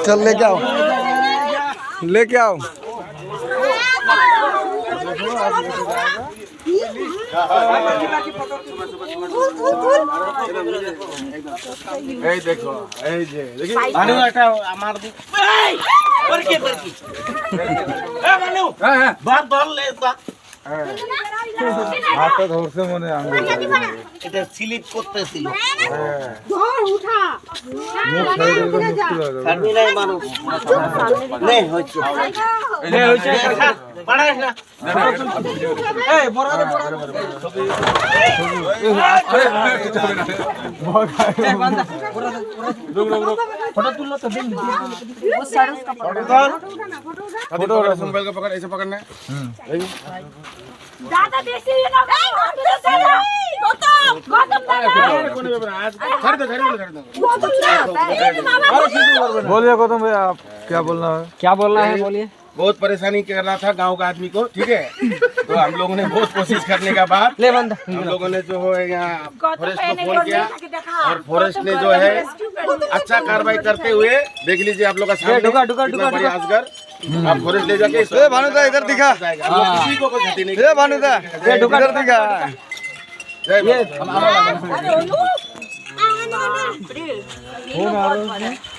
चल लेके आओ, लेके आओ। এই দেখো, এই যে দেখি মানু এটা আমার দি এই পরকে পরকি এ মানু বাদ ধরলে তা হাতটা ধরছে মনে আঙ্গুল, এটা স্লিপ করতেছিল ধর উঠা মুখ সাইডে করে মুশকিল হয়ে যাবে। কাটবি নাই মানু নে হচ্ছে পাড়াস না এই বড় ফটো তুললো তো দিন फोटो मोबाइल का पकड़, ऐसे पकड़ना है। দাদা বেশি না গৌতম कोने पे बना, आज खरीद दो, গৌতম না बोलिए गौतम भाई, आप क्या बोलना है? क्या बोलना है बोलिए। बहुत परेशानी कर रहा था गांव का आदमी को, ठीक है। तो हम लोगों ने बहुत कोशिश करने के बाद ले बंदा हम लोगों ने जो है यहाँ फॉरेस्ट को फोन किया और फॉरेस्ट ने जो है अच्छा कार्रवाई करते हुए, देख लीजिए आप लोग का सामने ढुका, ढुका, कितना ढुका, बड़ी अजगर आप फॉरेस्ट ले जाके ए भानुदा इधर दिखा, जाएगा। हम लोग किसी को कोई क्षति नहीं ए भानुदा इधर दिखा। जय फोन आ रहा है।